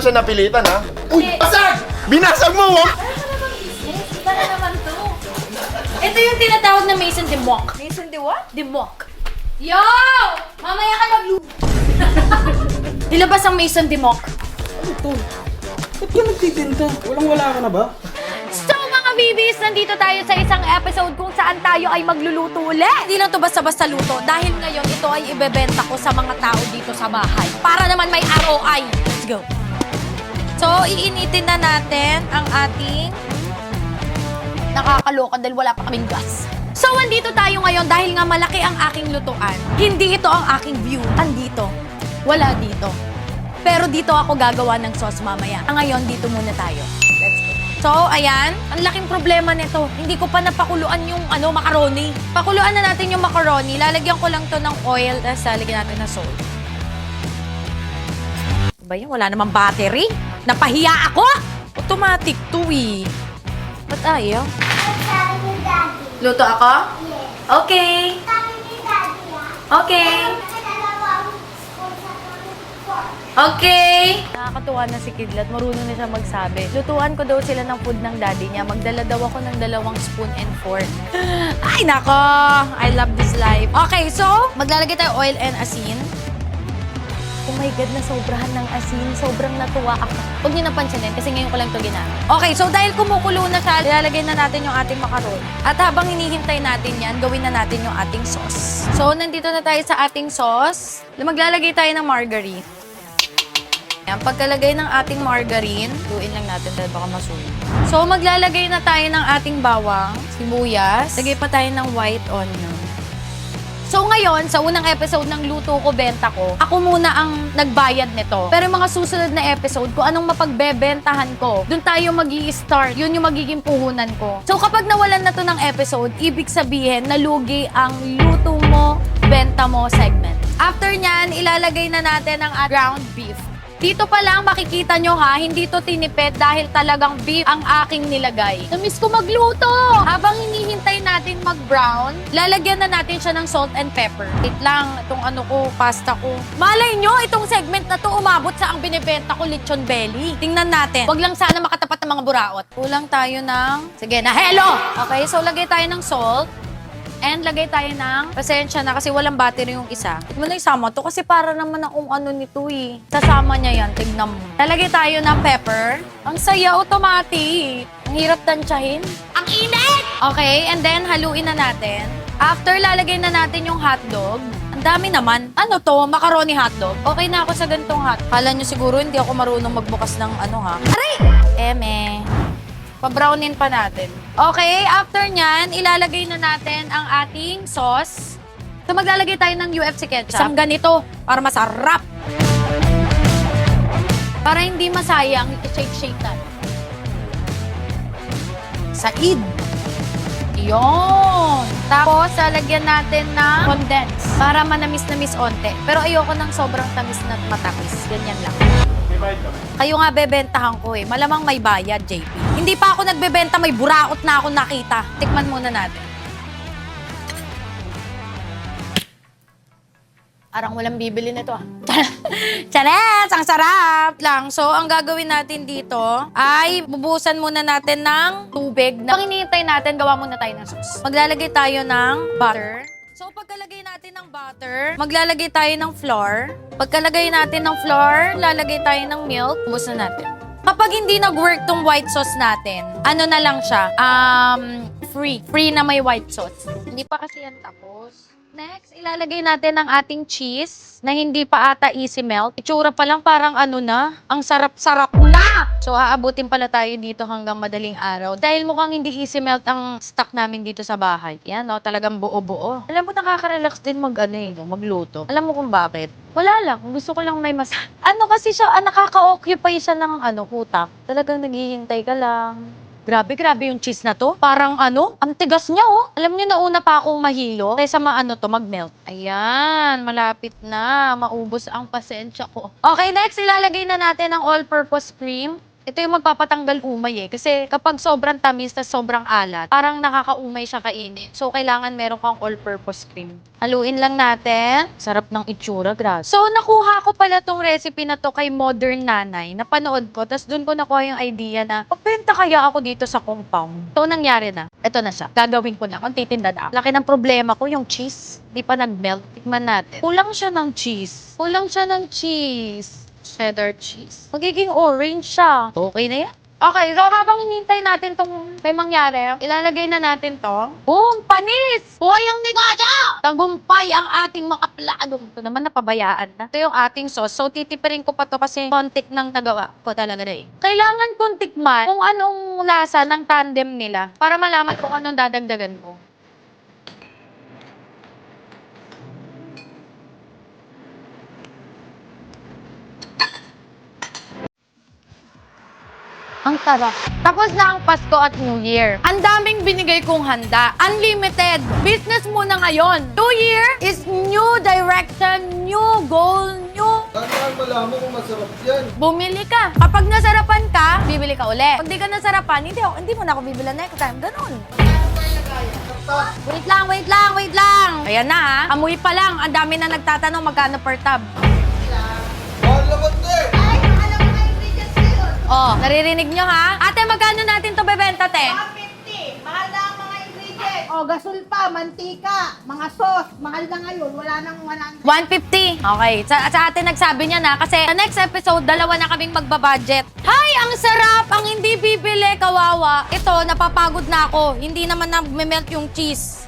siya napilitan, ha? Uy! Basag! Binasag mo, oh! Para ka namang business. Iba na naman to. Ito yung tinatawag na Mason de Mock. Mason de what? De Mock. Yo! Mamaya ka Nilabas ang Mason de Mock. Ano to? Ba't ka nagtitinda? Walang-wala ka na ba? So mga bibis, nandito tayo sa isang episode kung saan tayo ay magluluto ulit. Hindi lang to basta-basta luto dahil ngayon ito ay ibebenta ko sa mga tao dito sa bahay. Para naman may ROI. Let's go. So, iinitin na natin ang ating nakakaloka dahil wala pa kaming gas. So, andito tayo ngayon dahil nga malaki ang aking lutuan. Hindi ito ang aking view. Andito. Wala dito. Pero dito ako gagawa ng sauce mamaya. Ngayon, dito muna tayo. Let's go. So, ayan. Ang laking problema nito. Hindi ko pa napakuluan yung macaroni. Pakuluan na natin yung macaroni. Lalagyan ko lang to ng oil. Tapos lalagyan natin ng salt. Ba yun? Wala namang battery. Napahiya ako! Automatic to eh. Ba't ayaw? Luto ako? Okay. Okay. Okay. Nakakatuwa na si Kidlat. Marunong na siya magsabi. Lutuan ko daw sila ng food ng daddy niya. Magdala daw ako ng 2 spoon and fork. Ay, nako! I love this life. Okay, so, maglalagay tayo oil and asin. Oh my God, nasobrahan ng asin. Sobrang natuwa ako. Huwag niyo napansinin kasi ngayon ko lang ito ginamit. Okay, so dahil kumukulo na siya, ilalagay na natin yung ating macaron. At habang hinihintay natin yan, gawin na natin yung ating sauce. So, nandito na tayo sa ating sauce. Maglalagay tayo ng margarine. Yan, pagkalagay ng ating margarine, luin lang natin dahil baka masunog. So, maglalagay na tayo ng ating bawang, sibuyas. Lagay pa tayo ng white onion. So ngayon, sa unang episode ng Luto Ko, Benta Ko, ako muna ang nagbayad nito. Pero yung mga susunod na episode, kung anong mapagbebentahan ko, dun tayo mag-i-start. Yun yung magiging puhunan ko. So kapag nawalan na to ng episode, ibig sabihin, nalugi ang Luto Mo, Benta Mo segment. After nyan, ilalagay na natin ang ground beef. Dito pa lang makikita nyo ha, hindi to tinipid dahil talagang beef ang aking nilagay. Namiss ko magluto! Habang hinihintay natin mag-brown, lalagyan na natin siya ng salt and pepper. Wait lang, itong pasta ko. Malay nyo, itong segment na to umabot sa ang binibenta ko, lechon belly. Tingnan natin. Wag lang sana makatapat ng mga buraot. Kulang tayo ng... Sige na, hello! Okay, so lagay tayo ng salt. And lagay tayo ng pasensya na kasi walang battery yung isa. Huwag mo na isama to kasi para naman akong nito eh. Sasama niya yan, tignan mo. Lalagay tayo ng pepper. Ang saya, automatic. Ang hirap tansyahin. Ang init! Okay, and then haluin na natin. After, lalagay na natin yung hotdog. Ang dami naman. Ano to? Macaroni hotdog. Okay na ako sa ganitong hotdog. Kala nyo siguro hindi ako marunong magbukas ng ha. Aray! Eme. Pa-brownin pa natin. Okay, after nyan, ilalagay na natin ang ating sauce. So, maglalagay tayo ng UFC ketchup. Isang ganito, para masarap. Para hindi masayang, i-shake-shake natin. Said. Yun. Tapos, lalagyan natin ng condense para manamis-namis onte. Pero ayoko ng sobrang tamis na matamis. Ganyan lang. Kayo nga bebentahan ko eh. Malamang may bayad, JP. Hindi pa ako nagbebenta, may buraot na ako nakita. Tikman muna natin. Arang walang bibili nito ah. Chanes! Ang sarap lang. So, ang gagawin natin dito ay bubusan muna natin ng tubig. Pag hinihintay natin, gawa muna tayo ng sauce. Maglalagay tayo ng butter. So, pagkalagay natin ng butter, maglalagay tayo ng flour. Pagkalagay natin ng flour, lalagay tayo ng milk. Ubus na natin. Kapag hindi nag-work tong white sauce natin, ano na lang siya? Free. Free na may white sauce. Hindi pa kasi yan tapos. Next, ilalagay natin ang ating cheese na hindi pa ata easy melt. Itsura pa lang parang ang sarap-sarap na! So, aabutin pala tayo dito hanggang madaling araw. Dahil mukhang hindi easy melt ang stock namin dito sa bahay. Yan, no? Talagang buo-buo. Alam mo, nakaka-relax din magluto. Alam mo kung bakit? Wala lang. Gusto ko lang may kasi siya, nakaka-occupy siya ng utak. Talagang naghihintay ka lang. Grabe yung cheese na to. Parang ang tigas niya oh. Alam niyo, nauna pa akong mahilo kaysa mag-melt. Ayan, malapit na. Maubos ang pasensya ko. Okay, next, ilalagay na natin ang all-purpose cream. Ito yung magpapatanggal umay eh. Kasi kapag sobrang tamis na sobrang alat, parang nakakaumay siya kainin. So, kailangan meron kang all-purpose cream. Haluin lang natin. Sarap ng itsura, grabe. So, nakuha ko pala tong recipe na to kay Modern Nanay. Napanood ko. Tapos doon ko nakuha yung idea na pagbenta kaya ako dito sa compound. So, nangyari na. Ito na siya. Gagawin ko na. Kung titinda na ako. Laki ng problema ko, yung cheese. Di pa nag-melt. Tikman natin. Kulang siya ng cheese. Kulang siya ng cheese. Cheddar cheese. Magiging orange siya. Okay na yan. Okay, so habang hinintay natin tong may mangyari, ilalagay na natin to. Boom! Panis! Buhay ang negosyo! Tagumpay ang ating mga plano. Ito naman napabayaan na. Ito yung ating sauce. So, titipirin ko pa to kasi kontik nang nagawa ko talaga na eh. Kailangan kong tikman kung anong lasa ng tandem nila para malaman kung anong dadagdagan ko. Ang sarap. Tapos na ang Pasko at New Year. Ang daming binigay kong handa. Unlimited. Business muna ngayon. New Year is new direction, new goal, new... Saan malaman kung masarap yan? Bumili ka. Kapag nasarapan ka, bibili ka uli. Pag di ka nasarapan, hindi mo na ako bibili next time. Ganun. Wait lang, wait lang, wait lang. Ayan na ha. Amoy pa lang. Ang dami na nagtatanong magkano per tab. Mahal naman din! Oh, naririnig nyo ha? Ate, magkano natin to bebenta, te? 150. Mahal na ang mga ingredients. O, gasol pa, mantika, mga sauce. Mahal na ngayon. Wala nang 100. 150. Okay. Sa atin nagsabi niya na kasi sa next episode, dalawa na kaming magbabudget. Hay, ang sarap! Ang hindi bibili, kawawa. Ito, napapagod na ako. Hindi naman na-melt yung cheese.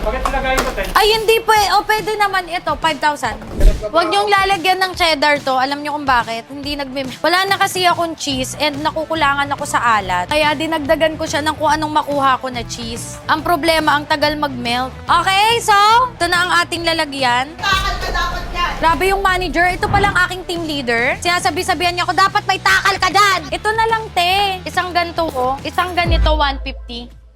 Bakit nilagay mo tayo? Ay, hindi po eh. O, pwede naman ito, 5,000. Huwag niyong lalagyan ng cheddar to. Alam niyo kung bakit? Hindi Wala na kasi akong cheese and nakukulangan ako sa alat. Kaya dinagdagan ko siya ng kung anong makuha ko na cheese. Ang problema, ang tagal mag-melt. Okay, so, ito na ang ating lalagyan. Takal ka dapat yan. Grabe yung manager. Ito palang aking team leader. Sinasabi-sabihan niya ako, dapat may takal ka dyan. Ito na lang, te. Isang ganito ko. Isang ganito, 150.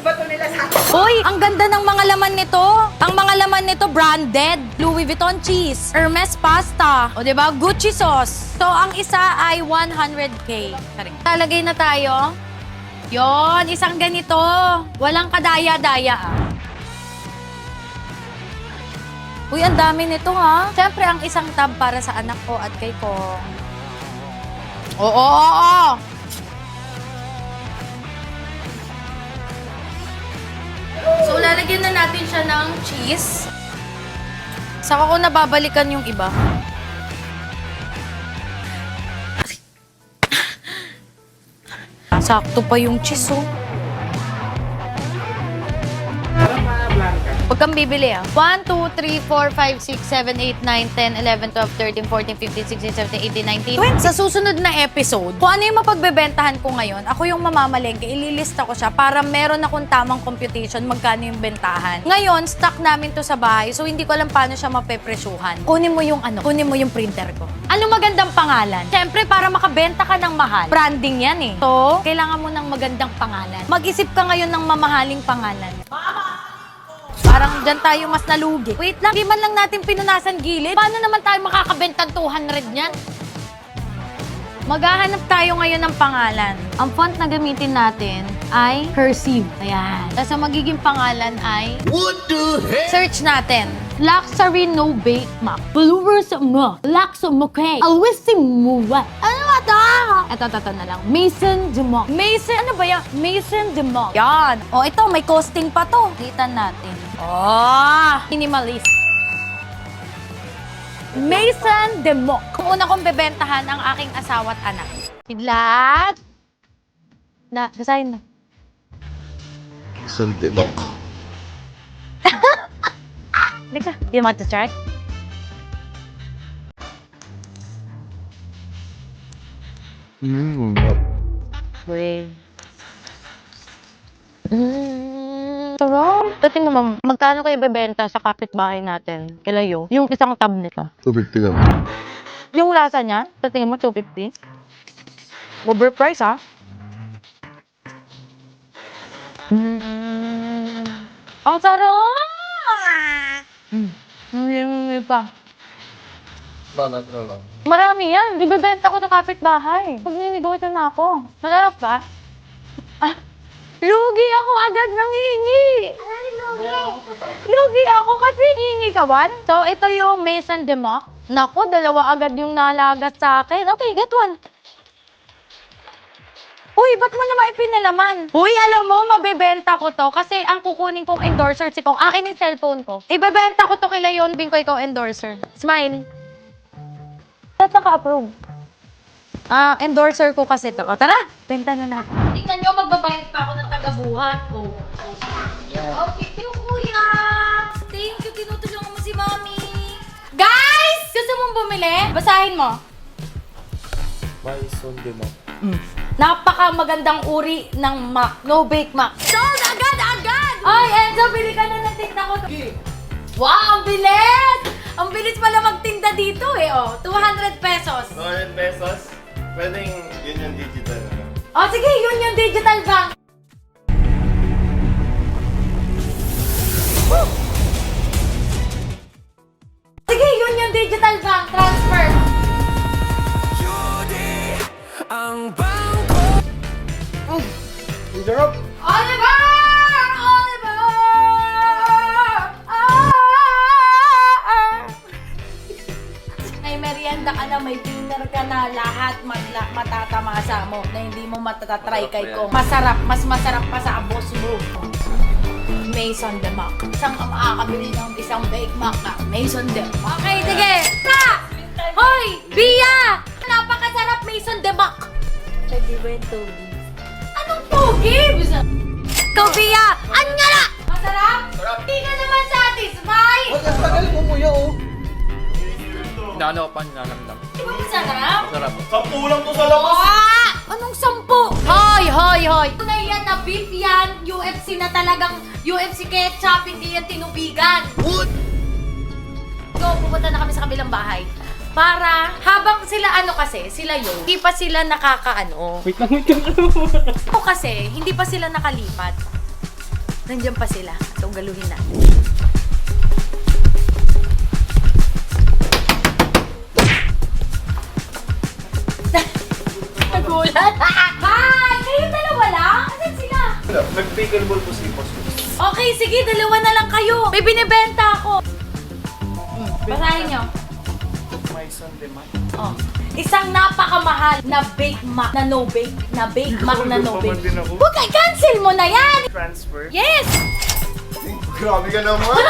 Bato nila sa Uy, ang ganda ng mga laman nito. Ang mga laman nito branded. Louis Vuitton cheese, Hermes pasta, o diba? Gucci sauce. So, ang isa ay 100K. Talagay na tayo. Yon, isang ganito. Walang kadaya-daya ah. Uy, ang dami nito ha. Siyempre, ang isang tab para sa anak ko at kay Kong. Oo. So, lalagyan na natin siya ng cheese. Saka ko nababalikan yung iba. Sakto pa yung cheese, oh. Huwag kang bibili, ah. 1, 2, 3, 4, 5, 6, 7, 8, 9, 10, 11, 12, 13, 14, 15, 16, 17, 18, 19. Sa susunod na episode, kung ano yung mapagbebentahan ko ngayon, ako yung mamamalengke, ililista ko siya para meron akong tamang computation magkano yung bentahan. Ngayon, stock namin to sa bahay, so hindi ko alam paano siya mapepresyuhan. Kunin mo yung printer ko. Ano magandang pangalan? Siyempre, para makabenta ka ng mahal. Branding yan eh. So, kailangan mo ng magandang pangalan. Mag-isip ka ngayon ng mamahaling pangalan. Parang dyan tayo mas nalugi. Wait lang, di man lang natin pinunasan gilid. Paano naman tayo makakabenta ng 200 niyan? Maghahanap tayo ngayon ng pangalan. Ang font na gamitin natin ay cursive. Ayan. Tapos ang magiging pangalan ay... What the heck? Search natin. Luxury no bake map. Followers mo. Luxo mo kay. Alwissim mo what? Ano ba ito? Ito na lang. Mason Dumont. Mason, ano ba yan? Mason Dumont. Yan. O ito, may costing pa to. Kita natin. Minimalist. Mason Dumont. Kung una kong bebentahan ang aking asawa at anak. Lahat. Sasayin na. Sandibak. Lika, you want to try? Wait. Sarap. Kasi naman, magkano kayo ibebenta sa kapitbahay natin? Kilayo? Yung isang tab nito. 250 lang. Yung lasa niya, sa tingin mo, 250? Overprice, ha? Ang sarap! Hindi pa. Bakit na lang? Marami yan. Ibebenta ko ng kapitbahay. Pag ninegosyo na ako. Masarap ba? Ah, lugi ako agad nangingi. Lugi ako kasi hingi kawan. So, ito yung Maison de Mock. Naku, dalawa agad yung nalagat sa akin. Okay, get one. Uy, ba't mo naman ipinalaman? Uy, alam mo, mabebenta ko to kasi ang kukunin kong endorser si Kong. Akin yung cellphone ko. Ibebenta ko to kila Yon Bing ko ikaw endorser. Smile. Ba't naka-approve? Endorser ko kasi to. O, tara, benta na natin. Tingnan nyo, magbabayad pa ako ng tagabuhat. Oh. Okay, yung kuya. Thank you, tinutulungan mo si Mommy. Guys! Gusto mong bumili? Basahin mo. Maison de Mock. Napaka magandang uri ng Mac. No bake Mac. Sold agad! Ay, Enzo, bili ka na ng tinda ko. Wow, ang bilis! Ang bilis pala magtinda dito eh, oh. 200 pesos. 200 pesos? Pwedeng yun yung digital na. Oh, sige, yun yung digital bank. Woo! Sige, yun yung digital bank transfer. Ang sarap! Oliver! Oliver! May merienda ka na, may dinner ka na, lahat matatamasa mo na hindi mo matatatry kay Kong. Masarap, mas masarap pa sa boss mo. Maison de Mock. Isang makakabili ng isang bake mac na Maison de Mock. Okay, sige! Ta! Hoy! Bia! Napakasarap Maison de Mock! Pwede ba yung tubig? Anong tubig? Ikaw, Bia! Anyala! Masarap? Sarap. Hindi ka naman satisfied! Wag, ang tagal mo muya, oh. Hindi ako pa nilalamdam. Di ba masarap? Masarap. Sampulang to sa labas! Ah! Anong 10? Hoy, hoy, hoy! Tunay yan na beef yan. UFC na talagang UFC ketchup, hindi yan tinubigan. What? So, pupunta na kami sa kabilang bahay. Para, habang sila sila yun, hindi pa sila nakakaano. Wait lang. O kasi, hindi pa sila nakalipat. Nandiyan pa sila. So, galuhin natin. Nagulat. Bye! Kayo dalawa lang? Asan sila? Nag-pickleball po si Boss. Okay, sige, dalawa na lang kayo. May binibenta ako. Basahin nyo. Maison de Mock. Oh. Isang napakamahal na bake mac na no bake. Na bake mac na no bake. Huwag ka, cancel mo na yan! Transfer. Yes! Grabe ka naman!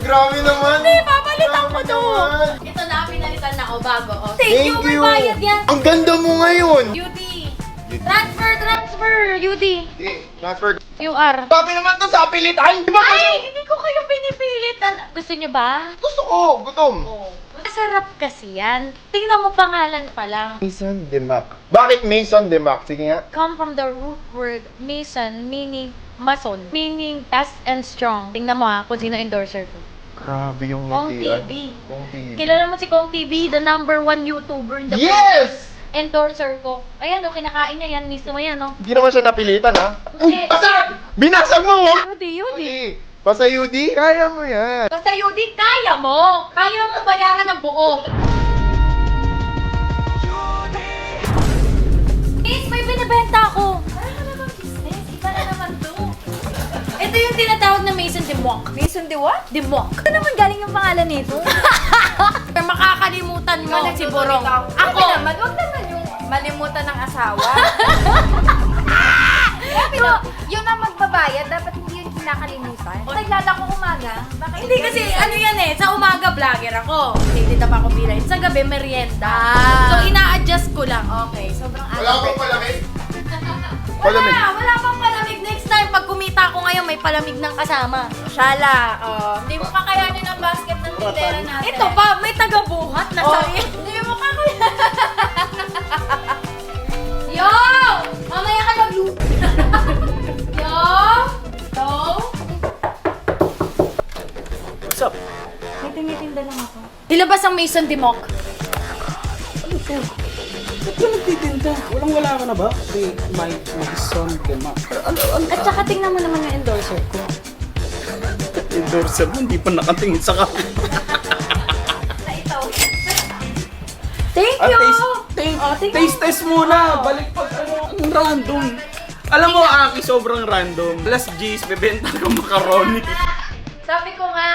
Grabe naman! Hindi, papalitan ko Grabe to. naman. Ito na, pinalitan na ako bago. Oh. Thank you, may bayad yan. Ang ganda mo ngayon! UD. Transfer. UD. Transfer. UR. Grabe naman to sa pilitan! Di ba? Ay, hindi ko kayo pinipilit. Gusto nyo ba? Gusto ko! Gutom! Masarap kasi yan. Tingnan mo pangalan pa lang. Maison de Mock. Bakit Maison de Mock? Sige nga. Come from the root word mason, meaning mason, meaning fast and strong. Tingnan mo ha, kung sino endorser ko. Grabe yung Kong ngitian. TV. Kong TV. Kilala mo si Kong TV, the #1 YouTuber in the Yes! endorser ko. Ayan, oh, kinakain niya yan. Mismo yan, oh. Hindi naman siya napilitan, ha? Hindi. Basag! Binasag mo, oh! Yudi, Yudi. Basta Yudi, kaya mo yan. Basta Yudi, kaya mo. Kaya mo bayaran ng buo. Miss, may binibenta ako. Para ka naman business. Iba na naman to. Ito yung tinatawag na Maison de Mock. Maison de what? De Mock. Ano naman galing yung pangalan nito? Makakalimutan mo si Borong. Ako Ako. naman, wag naman yung malimutan ng asawa. So, Yun ang magbabayad, dapat hindi yun kinakalimutan. Naglala ko umaga. Baka hindi kasi ano yan eh, sa umaga vlogger ako. Titita pa ako bilang. Sa gabi merienda. Ah. So ina-adjust ko lang. Okay, sobrang Wala akong palamig. Wala, Palamig. wala pang palamig. Next time, pag kumita ako ngayon, may palamig ng kasama. Shala, Hindi mo kakayanin ang basket ng tindera natin. Ito pa, may taga-buhat na Oh. sarili. Hindi mo kakayanin. Yo! Mamaya ka magluto. Yo! Yo! What's up? May tingitinda lang ako. Dilabas ang Maison de Mock. Ano to? Ba't ka nagtitinda? Walang-wala ka na ba? Maison de Mock. Ano? At saka tingnan mo naman yung endorser ko. Endorser mo, hindi pa nakatingin sa kanya. na ito. Thank Ah, you! taste test muna. Balik pag ano, ang random. Alam mo, Aki, sobrang random. Plus G's, bebenta ka macaroni. Sabi ko nga,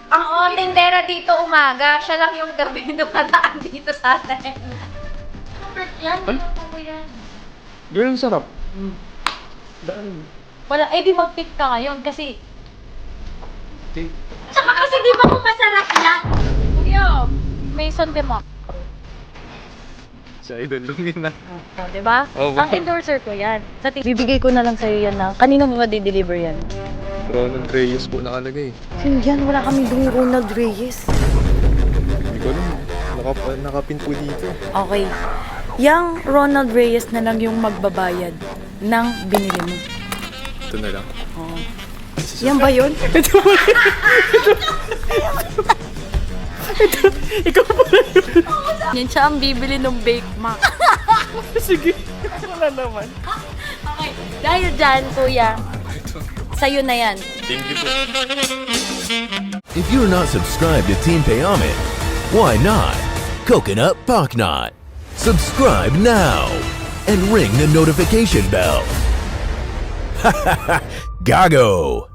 ang onting tera dito umaga, siya lang yung gabi dumadaan dito sa atin. Yan, ko yan. Ganun sarap. Daan. Wala, eh di mag-pick ka ngayon kasi... Take. Tsaka kasi di ba kung masarap yan? Kuya, may sunbe mo. Sa idol na. Oh, di ba? Oh, Ang endorser ko yan. Bibigay ko na lang sa'yo yan na, kanino mo ma-deliver yan? Ronald Reyes po nakalagay. Yan, wala kami doon Ronald Reyes. Hindi ko alam. Nakapin po dito. Okay. Yang Ronald Reyes na lang yung magbabayad ng binili mo. Ito na lang. Yan ba yun? Ikaw pala yun. Yan siya ang bibili ng Bake Mac. Sige. Wala naman. Okay. Dahil dyan, kuya, sa'yo na yan. Thank you po. If you're not subscribed to Team Payaman, why not? Coconut Pocknot. Subscribe now and ring the notification bell. Gago!